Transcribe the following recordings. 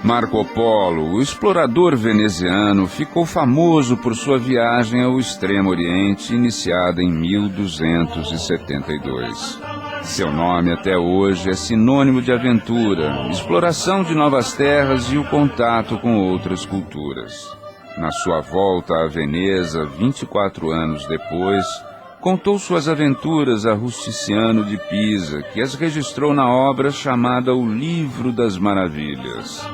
Marco Polo, o explorador veneziano, ficou famoso por sua viagem ao Extremo Oriente, iniciada em 1272. Seu nome até hoje é sinônimo de aventura, exploração de novas terras e o contato com outras culturas. Na sua volta a Veneza, 24 anos depois, contou suas aventuras a Rusticiano de Pisa, que as registrou na obra chamada O Livro das Maravilhas.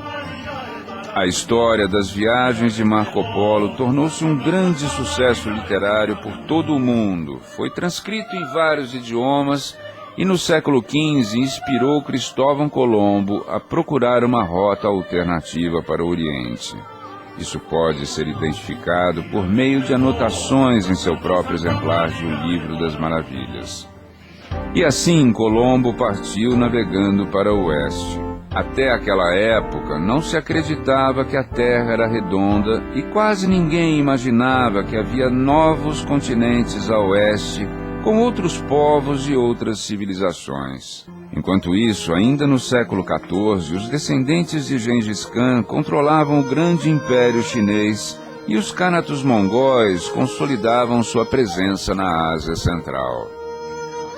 A história das viagens de Marco Polo tornou-se um grande sucesso literário por todo o mundo. Foi transcrito em vários idiomas e no século XV inspirou Cristóvão Colombo a procurar uma rota alternativa para o Oriente. Isso pode ser identificado por meio de anotações em seu próprio exemplar de O Livro das Maravilhas. E assim Colombo partiu navegando para o oeste. Até aquela época, não se acreditava que a Terra era redonda e quase ninguém imaginava que havia novos continentes a oeste, com outros povos e outras civilizações. Enquanto isso, ainda no século XIV, os descendentes de Gengis Khan controlavam o grande império chinês e os Khanatos mongóis consolidavam sua presença na Ásia Central.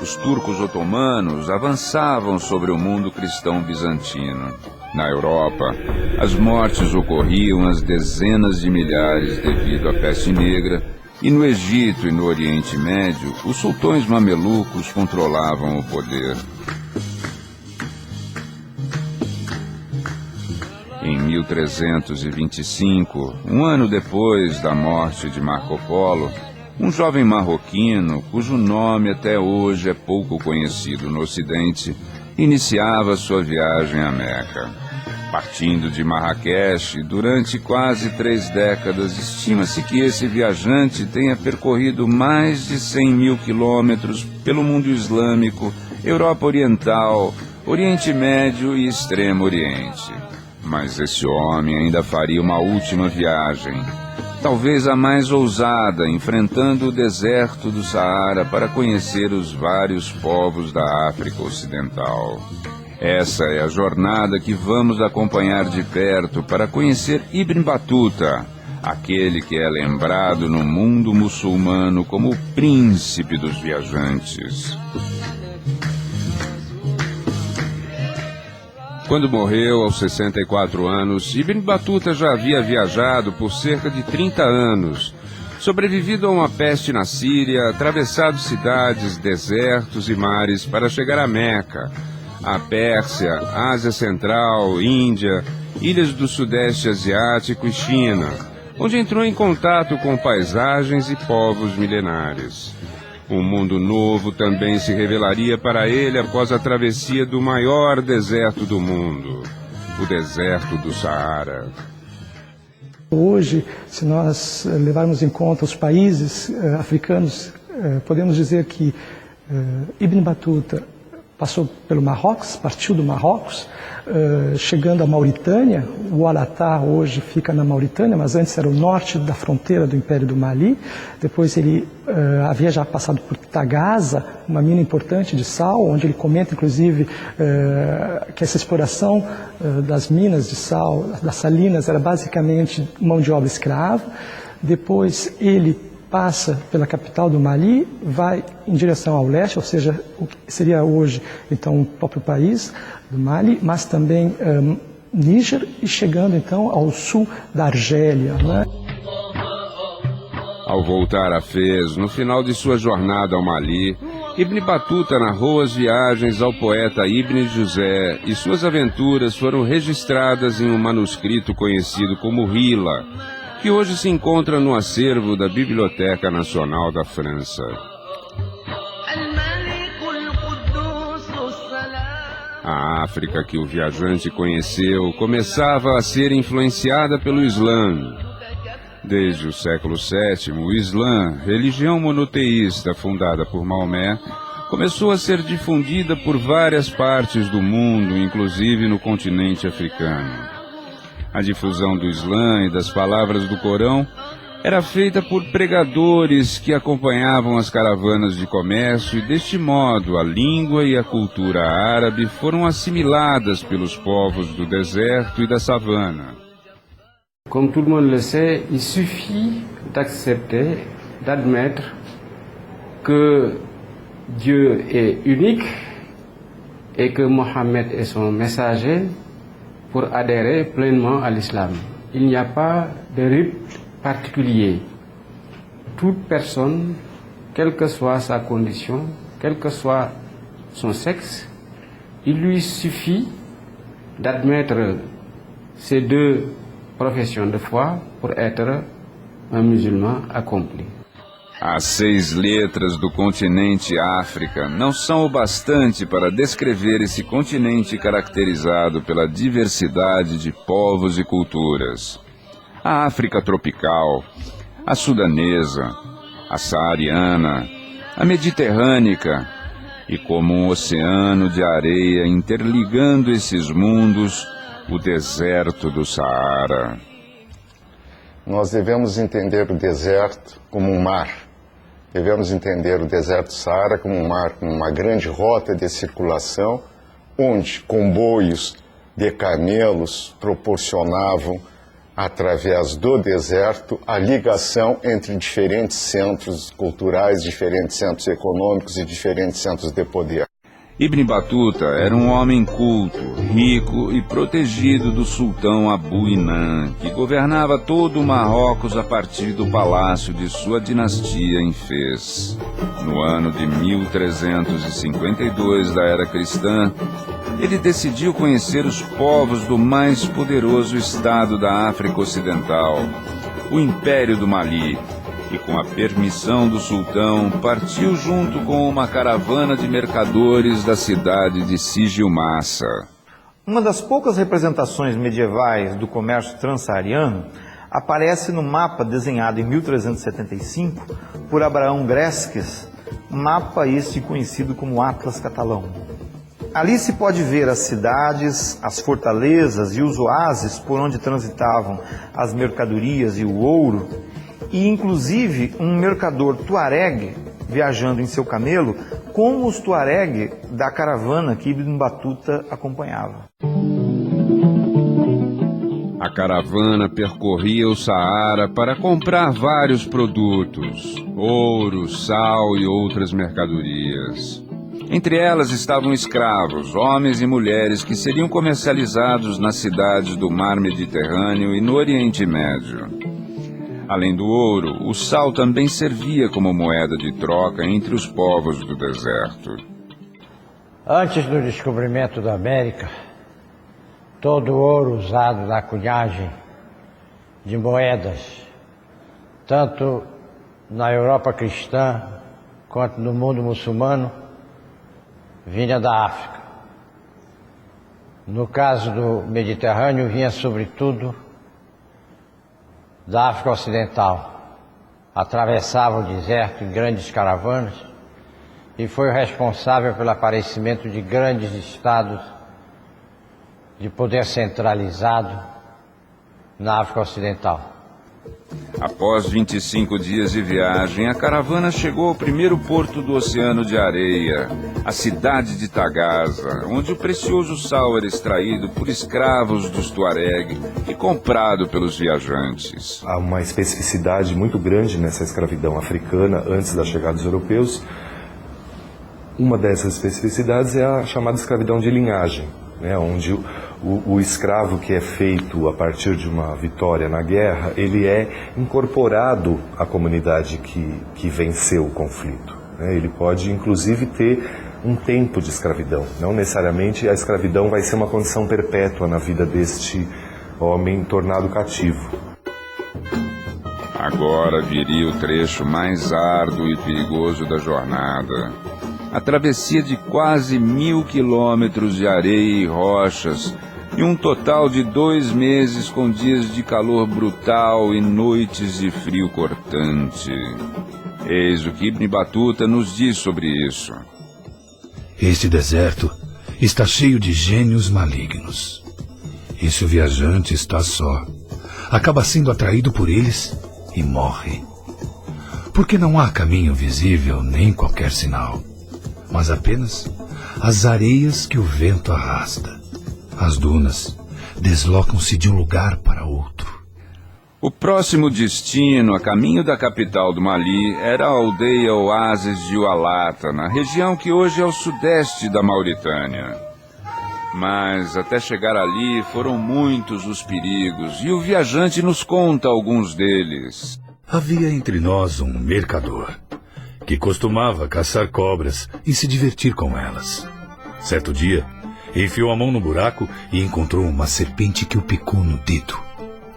Os turcos otomanos avançavam sobre o mundo cristão bizantino. Na Europa, as mortes ocorriam às dezenas de milhares devido à peste negra, e no Egito e no Oriente Médio, os sultões mamelucos controlavam o poder. Em 1325, um ano depois da morte de Marco Polo, um jovem marroquino, cujo nome até hoje é pouco conhecido no Ocidente, iniciava sua viagem a Meca. Partindo de Marrakech, durante quase 3 décadas, estima-se que esse viajante tenha percorrido mais de 100 mil quilômetros pelo mundo islâmico, Europa Oriental, Oriente Médio e Extremo Oriente. Mas esse homem ainda faria uma última viagem, talvez a mais ousada, enfrentando o deserto do Saara para conhecer os vários povos da África Ocidental. Essa é a jornada que vamos acompanhar de perto para conhecer Ibn Battuta, aquele que é lembrado no mundo muçulmano como o príncipe dos viajantes. Quando morreu aos 64 anos, Ibn Battuta já havia viajado por cerca de 30 anos, sobrevivido a uma peste na Síria, atravessado cidades, desertos e mares para chegar a Meca, a Pérsia, Ásia Central, Índia, ilhas do Sudeste Asiático e China, onde entrou em contato com paisagens e povos milenares. Um mundo novo também se revelaria para ele após a travessia do maior deserto do mundo, o deserto do Saara. Hoje, se nós levarmos em conta os países africanos, podemos dizer que Ibn Battuta passou pelo Marrocos, partiu do Marrocos, chegando à Mauritânia. O Alatá hoje fica na Mauritânia, mas antes era o norte da fronteira do Império do Mali. Depois ele havia já passado por Tagaza, uma mina importante de sal, onde ele comenta, inclusive, que essa exploração das minas de sal, das salinas, era basicamente mão de obra escrava. Depois ele passa pela capital do Mali, vai em direção ao leste, ou seja, o que seria hoje, então, o próprio país do Mali, mas também Níger, e chegando, então, ao sul da Argélia, né? Ao voltar a Fez, no final de sua jornada ao Mali, Ibn Battuta narrou as viagens ao poeta Ibn Juzé, e suas aventuras foram registradas em um manuscrito conhecido como Rila, que hoje se encontra no acervo da Biblioteca Nacional da França. A África que o viajante conheceu começava a ser influenciada pelo Islã. Desde o século VII, o Islã, religião monoteísta fundada por Maomé, começou a ser difundida por várias partes do mundo, inclusive no continente africano. A difusão do Islã e das palavras do Corão Era feita por pregadores que acompanhavam as caravanas de comércio e, deste modo, a língua e a cultura árabe foram assimiladas pelos povos do deserto e da savana. Comme tout le monde le sait, il suffit d'accepter, d'admettre que Dieu est unique et que Mohammed est son messager pour adhérer pleinement à l'islam. Il n'y a pas de rite particulier. Toute personne, quelle que soit sa condition, quel que soit son sexe, il lui suffit d'admettre ces deux professions de foi pour être un musulman accompli. As 6 letras do continente África não são o bastante para descrever esse continente caracterizado pela diversidade de povos e culturas. A África tropical, a sudanesa, a saariana, a mediterrânica e, como um oceano de areia interligando esses mundos, o deserto do Saara. Nós devemos entender o deserto como um mar. Devemos entender o deserto do Saara como um mar, como uma grande rota de circulação, onde comboios de camelos proporcionavam, através do deserto, a ligação entre diferentes centros culturais, diferentes centros econômicos e diferentes centros de poder. Ibn Batuta era um homem culto, rico e protegido do sultão Abu Inan, que governava todo o Marrocos a partir do palácio de sua dinastia em Fez. No ano de 1352 da era cristã, ele decidiu conhecer os povos do mais poderoso estado da África Ocidental, o Império do Mali, e com a permissão do sultão, partiu junto com uma caravana de mercadores da cidade de Sijilmassa. Uma das poucas representações medievais do comércio transsaariano aparece no mapa desenhado em 1375 por Abraão Gresques, mapa este conhecido como Atlas Catalão. Ali se pode ver as cidades, as fortalezas e os oásis por onde transitavam as mercadorias e o ouro, e inclusive um mercador tuareg viajando em seu camelo, como os tuareg da caravana que Ibn Batuta acompanhava. A caravana percorria o Saara para comprar vários produtos, ouro, sal e outras mercadorias. Entre elas estavam escravos, homens e mulheres que seriam comercializados nas cidades do Mar Mediterrâneo e no Oriente Médio. Além do ouro, o sal também servia como moeda de troca entre os povos do deserto. Antes do descobrimento da América, todo o ouro usado na cunhagem de moedas, tanto na Europa cristã quanto no mundo muçulmano, vinha da África. No caso do Mediterrâneo, vinha sobretudo da África Ocidental. Atravessava o deserto em grandes caravanas e foi o responsável pelo aparecimento de grandes estados de poder centralizado na África Ocidental. Após 25 dias de viagem, a caravana chegou ao primeiro porto do Oceano de Areia, a cidade de Tagaza, onde o precioso sal era extraído por escravos dos Tuareg e comprado pelos viajantes. Há uma especificidade muito grande nessa escravidão africana antes da chegada dos europeus. Uma dessas especificidades é a chamada escravidão de linhagem, onde o escravo que é feito a partir de uma vitória na guerra, ele é incorporado à comunidade que venceu o conflito. Ele pode, inclusive, ter um tempo de escravidão. Não necessariamente a escravidão vai ser uma condição perpétua na vida deste homem tornado cativo. Agora viria o trecho mais árduo e perigoso da jornada. A travessia de quase 1000 quilômetros de areia e rochas, e um total de 2 meses com dias de calor brutal e noites de frio cortante. Eis o que Ibn Batuta nos diz sobre isso. Este deserto está cheio de gênios malignos. E se o viajante está só, acaba sendo atraído por eles e morre. Porque não há caminho visível nem qualquer sinal, mas apenas as areias que o vento arrasta. As dunas deslocam-se de um lugar para outro. O próximo destino, a caminho da capital do Mali, era a aldeia oásis de Oualata, na região que hoje é o sudeste da Mauritânia. Mas até chegar ali foram muitos os perigos, e o viajante nos conta alguns deles. Havia entre nós um mercador, que costumava caçar cobras e se divertir com elas. Certo dia, enfiou a mão no buraco e encontrou uma serpente que o picou no dedo,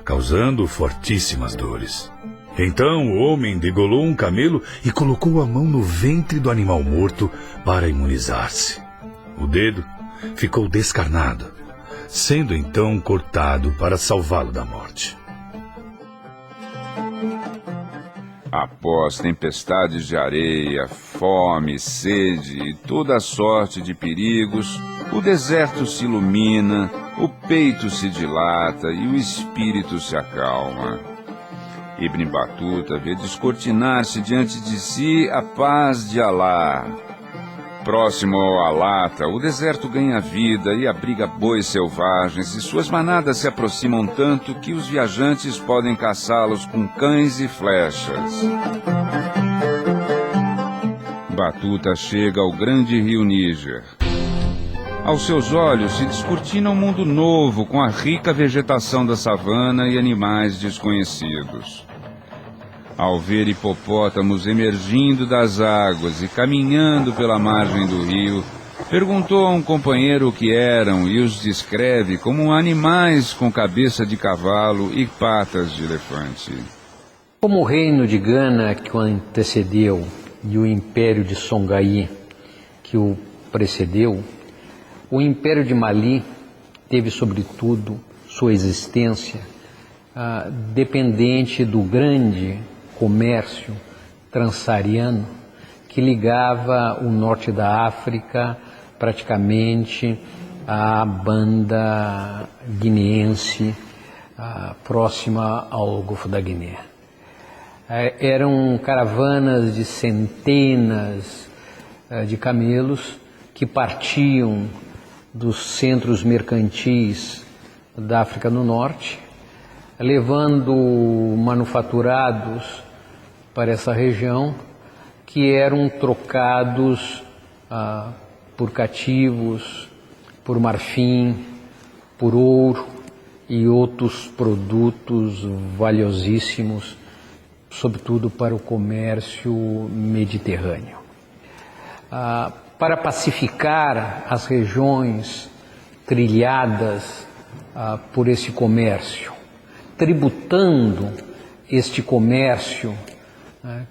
causando fortíssimas dores. Então o homem degolou um camelo e colocou a mão no ventre do animal morto para imunizar-se. O dedo ficou descarnado, sendo então cortado para salvá-lo da morte. Após tempestades de areia, fome, sede e toda sorte de perigos, o deserto se ilumina, o peito se dilata e o espírito se acalma. Ibn Batuta vê descortinar-se diante de si a paz de Alá. Próximo ao Alata, o deserto ganha vida e abriga bois selvagens, e suas manadas se aproximam tanto que os viajantes podem caçá-los com cães e flechas. Batuta chega ao grande rio Níger. Aos seus olhos se descortina um mundo novo, com a rica vegetação da savana e animais desconhecidos. Ao ver hipopótamos emergindo das águas e caminhando pela margem do rio, perguntou a um companheiro o que eram e os descreve como animais com cabeça de cavalo e patas de elefante. Como o reino de Gana que o antecedeu e o império de Songhai que o precedeu, o império de Mali teve, sobretudo, sua existência dependente do grande comércio transsaariano que ligava o norte da África praticamente à banda guineense próxima ao Golfo da Guiné. Eram caravanas de centenas de camelos que partiam dos centros mercantis da África do Norte, levando manufaturados para essa região, que eram trocados por cativos, por marfim, por ouro e outros produtos valiosíssimos, sobretudo para o comércio mediterrâneo. Para pacificar as regiões trilhadas por esse comércio, tributando este comércio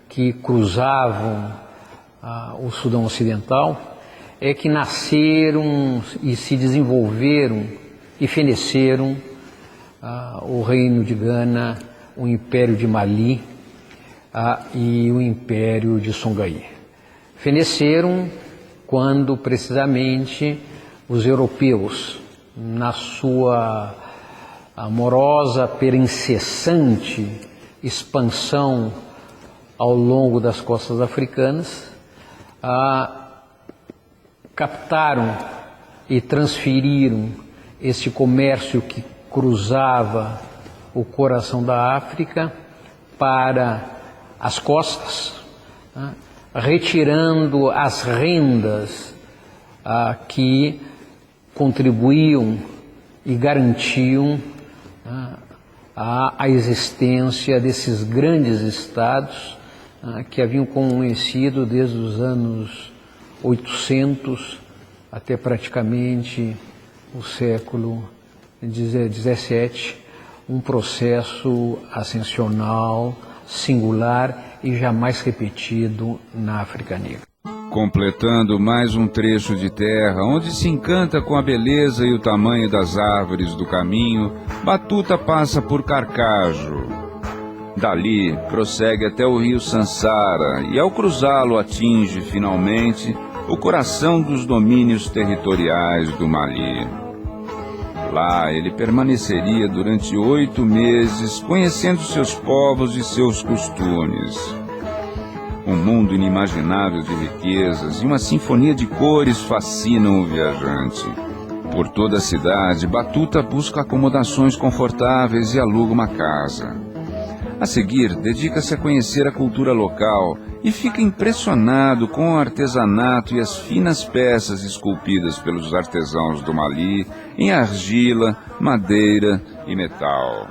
que cruzavam o Sudão Ocidental, é que nasceram e se desenvolveram e feneceram o Reino de Gana, o Império de Mali e o Império de Songhai. Feneceram quando, precisamente, os europeus, na sua amorosa, incessante expansão ao longo das costas africanas, captaram e transferiram este comércio que cruzava o coração da África para as costas, retirando as rendas que contribuíam e garantiam a existência desses grandes estados que haviam conhecido desde os anos 800 até praticamente o século XVII, um processo ascensional, singular e jamais repetido na África Negra. Completando mais um trecho de terra, onde se encanta com a beleza e o tamanho das árvores do caminho, Batuta passa por Carcajo. Dali, prossegue até o rio Sansara e, ao cruzá-lo, atinge, finalmente, o coração dos domínios territoriais do Mali. Lá ele permaneceria durante 8 meses, conhecendo seus povos e seus costumes. Um mundo inimaginável de riquezas e uma sinfonia de cores fascinam o viajante. Por toda a cidade, Batuta busca acomodações confortáveis e aluga uma casa. A seguir, dedica-se a conhecer a cultura local e fica impressionado com o artesanato e as finas peças esculpidas pelos artesãos do Mali em argila, madeira e metal.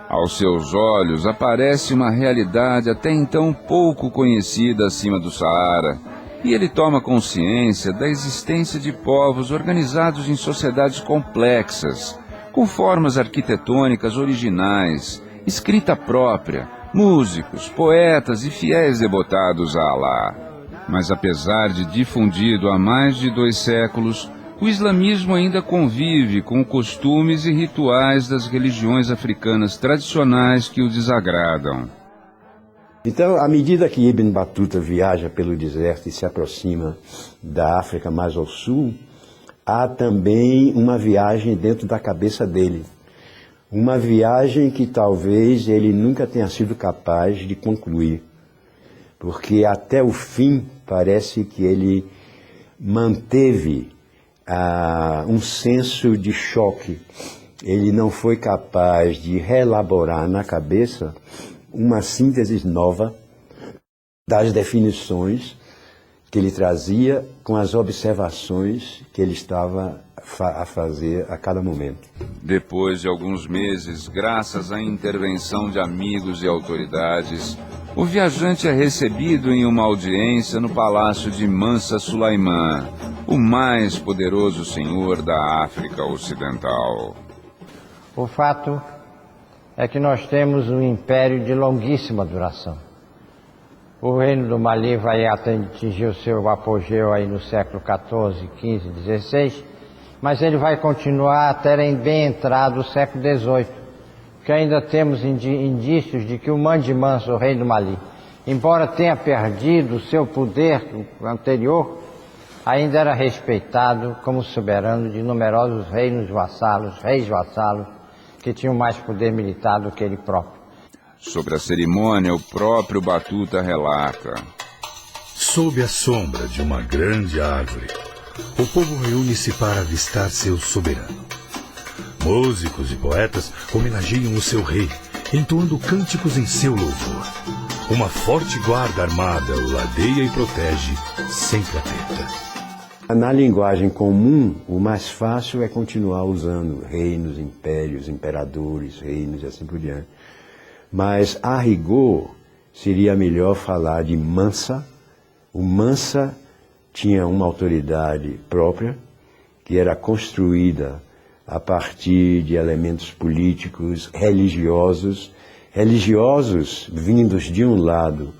Aos seus olhos aparece uma realidade até então pouco conhecida acima do Saara, e ele toma consciência da existência de povos organizados em sociedades complexas, com formas arquitetônicas originais, escrita própria, músicos, poetas e fiéis devotados a Alá. Mas apesar de difundido há mais de 2 séculos, o islamismo ainda convive com costumes e rituais das religiões africanas tradicionais que o desagradam. Então, à medida que Ibn Batuta viaja pelo deserto e se aproxima da África mais ao sul, há também uma viagem dentro da cabeça dele. Uma viagem que talvez ele nunca tenha sido capaz de concluir, porque até o fim parece que ele manteve um senso de choque. Ele não foi capaz de reelaborar na cabeça uma síntese nova das definições que ele trazia com as observações que ele estava a fazer a cada momento. Depois de alguns meses, graças à intervenção de amigos e autoridades, o viajante é recebido em uma audiência no palácio de Mansa Sulaiman, o mais poderoso senhor da África Ocidental. O fato é que nós temos um império de longuíssima duração. O reino do Mali vai atingir o seu apogeu aí no século XIV, XV, XVI, mas ele vai continuar até bem entrado o século XVIII, que ainda temos indícios de que o Mandi Mansa, o rei do Mali, embora tenha perdido o seu poder anterior, ainda era respeitado como soberano de numerosos reis vassalos, que tinham mais poder militar do que ele próprio. Sobre a cerimônia, o próprio Batuta relata: sob a sombra de uma grande árvore, o povo reúne-se para avistar seu soberano. Músicos e poetas homenageiam o seu rei, entoando cânticos em seu louvor. Uma forte guarda armada o ladeia e protege, sempre atenta. Na linguagem comum, o mais fácil é continuar usando reinos, impérios, imperadores, reinos e assim por diante. Mas, a rigor, seria melhor falar de Mansa. O Mansa tinha uma autoridade própria, que era construída a partir de elementos políticos, religiosos vindos de um lado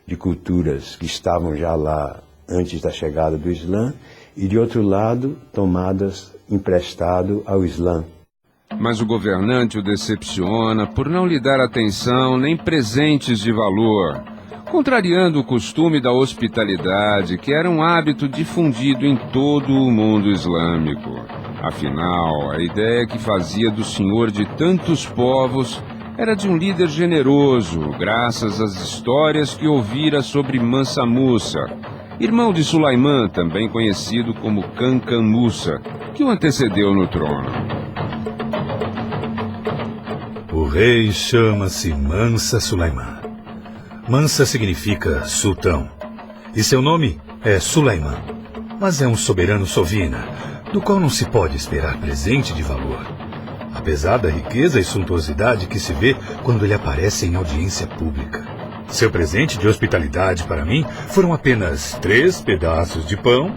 de culturas que estavam já lá antes da chegada do Islã, e de outro lado, tomadas emprestado ao Islã. Mas o governante o decepciona por não lhe dar atenção nem presentes de valor, contrariando o costume da hospitalidade, que era um hábito difundido em todo o mundo islâmico. Afinal, a ideia que fazia do senhor de tantos povos era de um líder generoso, graças às histórias que ouvira sobre Mansa Musa, irmão de Sulaiman, também conhecido como Kankan Musa, que o antecedeu no trono. O rei chama-se Mansa Sulaiman. Mansa significa sultão, e seu nome é Sulaiman, mas é um soberano sovina, do qual não se pode esperar presente de valor, apesar da riqueza e suntuosidade que se vê quando ele aparece em audiência pública. Seu presente de hospitalidade para mim foram apenas 3 pedaços de pão,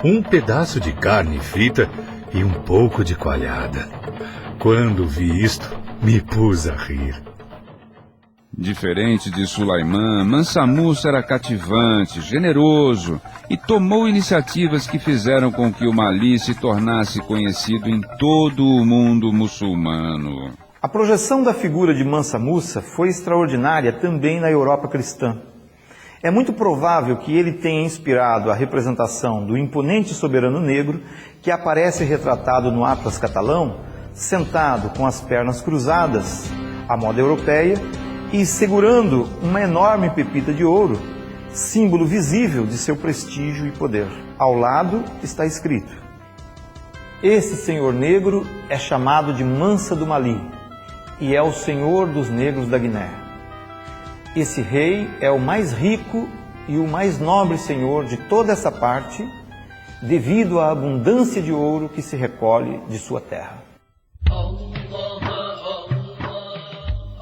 1 pedaço de carne frita e um pouco de coalhada. Quando vi isto, me pus a rir. Diferente de Sulaiman, Mansa Musa era cativante, generoso e tomou iniciativas que fizeram com que o Mali se tornasse conhecido em todo o mundo muçulmano. A projeção da figura de Mansa Musa foi extraordinária também na Europa cristã. É muito provável que ele tenha inspirado a representação do imponente soberano negro que aparece retratado no Atlas catalão, sentado com as pernas cruzadas, à moda europeia, e segurando uma enorme pepita de ouro, símbolo visível de seu prestígio e poder. Ao lado está escrito: esse senhor negro é chamado de Mansa do Mali e é o senhor dos negros da Guiné. Esse rei é o mais rico e o mais nobre senhor de toda essa parte, devido à abundância de ouro que se recolhe de sua terra.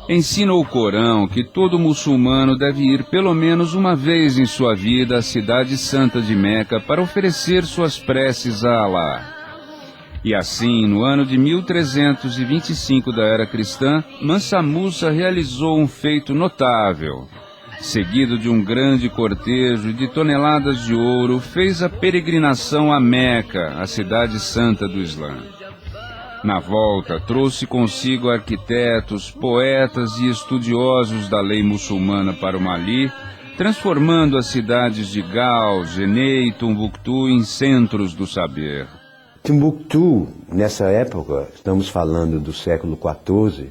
Ensina o Corão que todo muçulmano deve ir pelo menos uma vez em sua vida à cidade santa de Meca para oferecer suas preces a Alá. E assim, no ano de 1325 da era cristã, Mansa Musa realizou um feito notável. Seguido de um grande cortejo de toneladas de ouro, fez a peregrinação a Meca, a cidade santa do Islã. Na volta, trouxe consigo arquitetos, poetas e estudiosos da lei muçulmana para o Mali, transformando as cidades de Gao, Gené e Tombuctu em centros do saber. Tombuctu, nessa época, estamos falando do século XIV,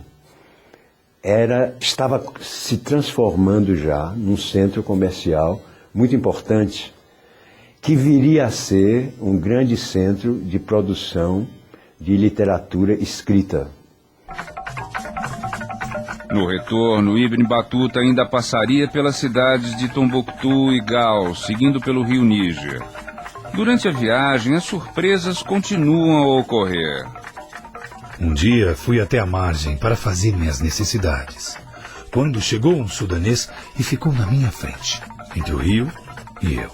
estava se transformando já num centro comercial muito importante, que viria a ser um grande centro de produção de literatura escrita. No retorno, Ibn Batuta ainda passaria pelas cidades de Tombuctu e Gao, seguindo pelo rio Níger. Durante a viagem, as surpresas continuam a ocorrer. Um dia fui até a margem para fazer minhas necessidades, quando chegou um sudanês e ficou na minha frente, entre o rio e eu.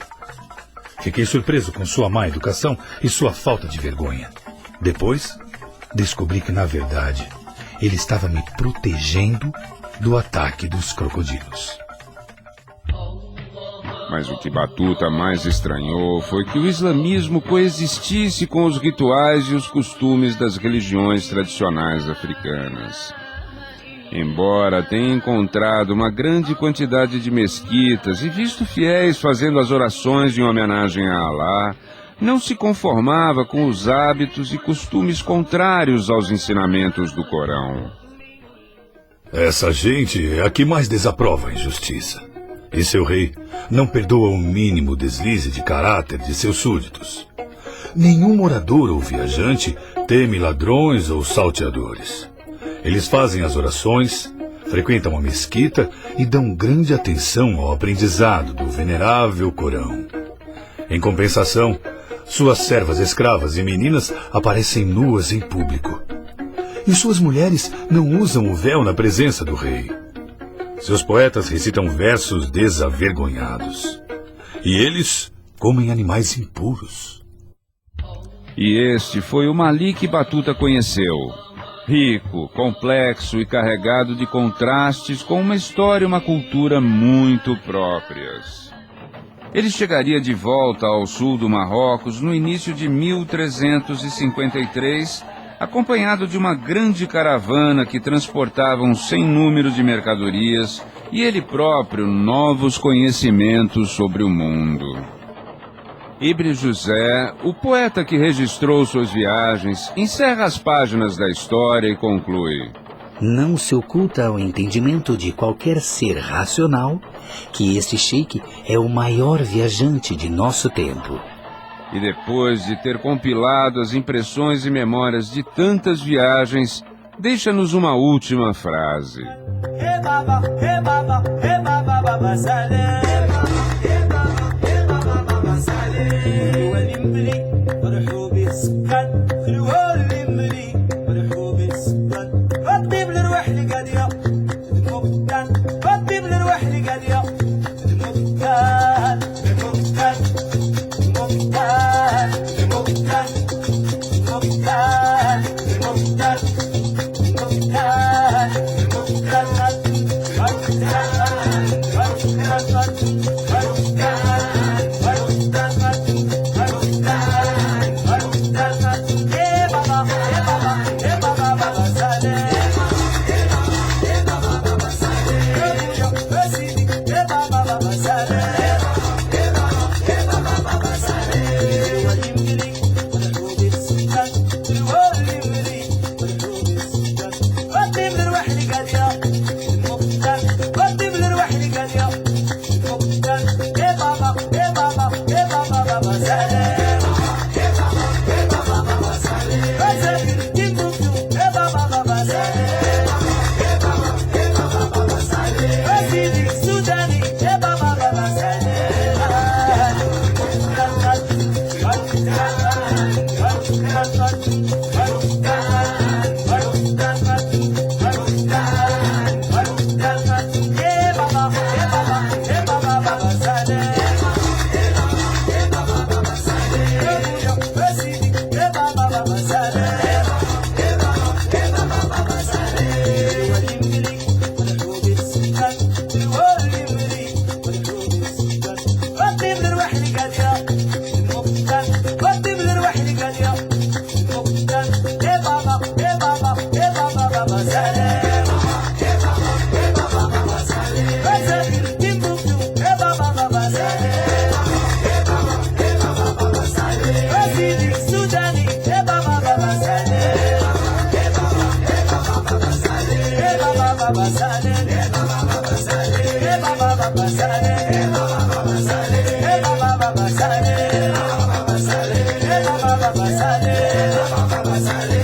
Fiquei surpreso com sua má educação e sua falta de vergonha. Depois, descobri que, na verdade, ele estava me protegendo do ataque dos crocodilos. Mas o que Batuta mais estranhou foi que o islamismo coexistisse com os rituais e os costumes das religiões tradicionais africanas. Embora tenha encontrado uma grande quantidade de mesquitas e visto fiéis fazendo as orações em homenagem a Alá, não se conformava com os hábitos e costumes contrários aos ensinamentos do Corão. Essa gente é a que mais desaprova a injustiça. E seu rei não perdoa o mínimo deslize de caráter de seus súditos. Nenhum morador ou viajante teme ladrões ou salteadores. Eles fazem as orações, frequentam a mesquita e dão grande atenção ao aprendizado do venerável Corão. Em compensação, suas servas escravas e meninas aparecem nuas em público. E suas mulheres não usam o véu na presença do rei. Seus poetas recitam versos desavergonhados. E eles comem animais impuros. E este foi o Mali que Batuta conheceu. Rico, complexo e carregado de contrastes, com uma história e uma cultura muito próprias. Ele chegaria de volta ao sul do Marrocos no início de 1353, acompanhado de uma grande caravana que transportava um sem número de mercadorias e ele próprio novos conhecimentos sobre o mundo. Ibn José, o poeta que registrou suas viagens, encerra as páginas da história e conclui: não se oculta ao entendimento de qualquer ser racional que este sheik é o maior viajante de nosso tempo. E depois de ter compilado as impressões e memórias de tantas viagens, deixa-nos uma última frase. Saleh. Nazaré.